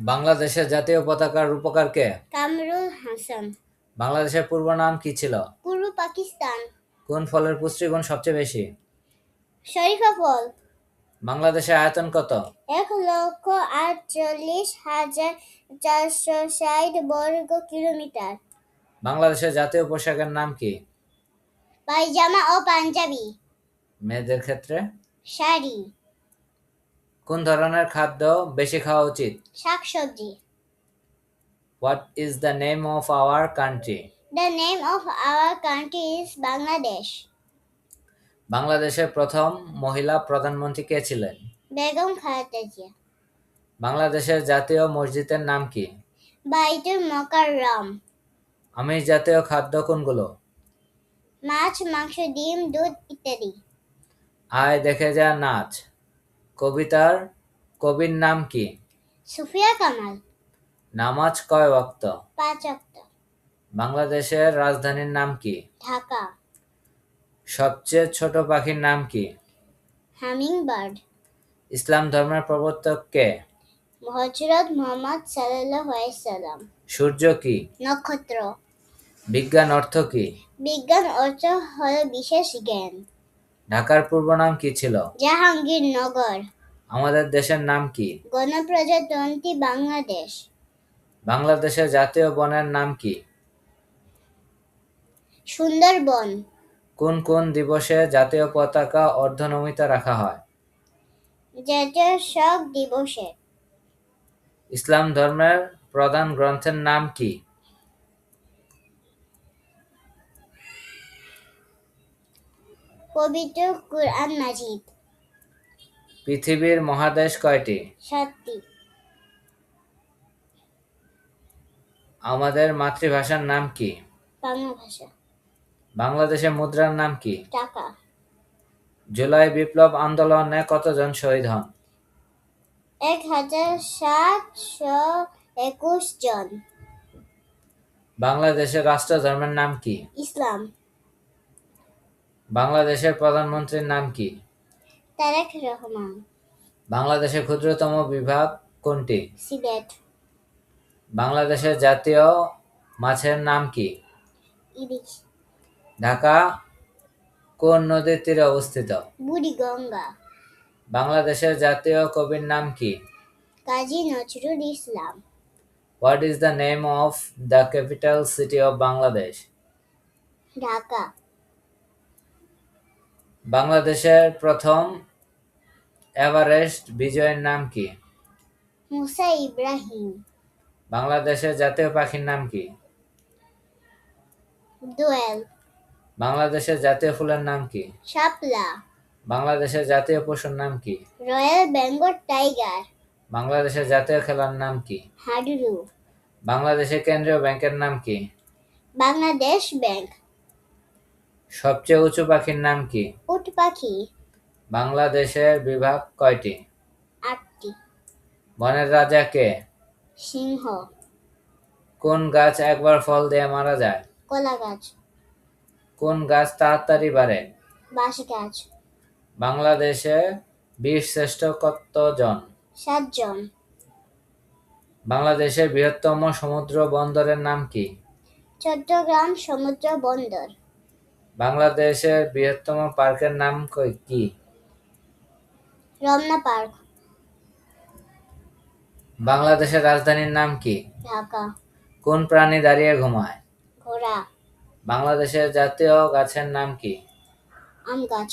বাংলাদেশের জাতীয় পতাকার রূপকার কে? কামরুল হাসান। বাংলাদেশের পূর্ব নাম কি ছিল? পূর্ব পাকিস্তান। কোন ফলের পুষ্টিগুণ সবচেয়ে বেশি? শরীফা ফল। বাংলাদেশের আয়তন কত? ১,৪৮,৪৬০ বর্গ কিলোমিটার। বাংলাদেশের জাতীয় পোশাকের নাম কি? পায়জামা ও পাঞ্জাবি। মেয়েদের ক্ষেত্রে? শাড়ি। কোন ধরনের খাদ্য বেশি খাওয়া উচিত? শাকসবজি। What is the name of our country? The name of our country is Bangladesh. বাংলাদেশের প্রথম মহিলা প্রধানমন্ত্রী কে ছিলেন? বেগম খালেদা জিয়া। বাংলাদেশের জাতীয় মসজিদের নাম কি? বাইতুল মোকাররম। আমিষ জাতীয় খাদ্য কোনগুলো? মাছ, মাংস, ডিম, দুধ ইত্যাদি। আয় দেখে যা নাচ কবিতার কবির নাম কি? সুফিয়া কামাল। নামাজ কয় ওয়াক্ত? ৫ ওয়াক্ত। বাংলাদেশের রাজধানীর নাম কি? ঢাকা। সবচেয়ে ছোট পাখির নাম কি? Humming bird. ইসলাম ধর্মের প্রবর্তক কে? হযরত মুহাম্মদ সাল্লাল্লাহু আলাইহি সাল্লাম। সূর্য কি? নক্ষত্র। বিজ্ঞান অর্থ কি? বিজ্ঞান অর্থ হলো বিশেষ জ্ঞান। ঢাকার পূর্ব নাম কি ছিল? জাহাঙ্গীরনগর। আমাদের দেশের নাম কি? গণপ্রজাতন্ত্রী বাংলাদেশ। বাংলাদেশের জাতীয় বনের নাম কি? সুন্দরবন। কোন কোন দিবসে জাতীয় পতাকা অর্ধনমিত রাখা হয়? জাতীয় শোক দিবসে। ইসলাম ধর্মের প্রধান গ্রন্থের নাম কি? পবিত্র কুরআন মাজিদ। পৃথিবীর মহাদেশ কয়টি? ৭টি। আমাদের মাতৃভাষার নাম কি? বাংলা ভাষা। বাংলাদেশের মুদ্রার নাম কি? টাকা। জুলাই বিপ্লব আন্দোলনে কতজন শহীদ হন? ১,৭২১ জন। বাংলাদেশের রাষ্ট্র ধর্মের নাম কি? ইসলাম। বাংলাদেশের প্রধানমন্ত্রীর নাম কি? তারেক রহমান। বাংলাদেশের ক্ষুদ্রতম বিভাগ কোনটি? সিলেট। বাংলাদেশের জাতীয় মাছের নাম কি? ইলিশ। ঢাকা কোন নদীর তীরে অবস্থিত? বুড়িগঙ্গা। বাংলাদেশের জাতীয় কবির নাম কি? Kazi Nazrul Islam. What is the name of the capital city of Bangladesh? Dhaka. বাংলাদেশের প্রথম এভারেস্ট বিজয়ীর নাম কি? মুসা ইব্রাহিম। বাংলাদেশের জাতীয় পাখির নাম কি? দোয়েল। বাংলাদেশের জাতীয় ফুলের নাম কি? শাপলা। বাংলাদেশের জাতীয় পশুর নাম কি? Royal Bengal tiger. বাংলাদেশের জাতীয় খেলার নাম কি? হাডুডু। বাংলাদেশের কেন্দ্রীয় ব্যাংকের নাম কি? বাংলাদেশ ব্যাংক। সবচেয়ে উঁচু পাখির নাম কি? উট পাখি। বাংলাদেশের বিভাগ কয়টি? ৮টি। বনের রাজা কে? সিংহ। কোন গাছ একবার ফল দিয়ে মারা যায়? কলা গাছ। কোন গাছ তাড়াতাড়ি বাড়ে? বাঁশ গাছ। বাংলাদেশে বীর শ্রেষ্ঠ কতজন? ৭ জন। বাংলাদেশের বৃহত্তম সমুদ্র বন্দরের নাম কি? চট্টগ্রাম সমুদ্র বন্দর। বাংলাদেশের বৃহত্তম পার্কের নাম কি? রমনা পার্ক। বাংলাদেশের রাজধানীর নাম কি? ঢাকা। কোন প্রাণী দাঁড়িয়ে ঘুমায়? ঘোড়া। বাংলাদেশের জাতীয় গাছের নাম কি? আম গাছ।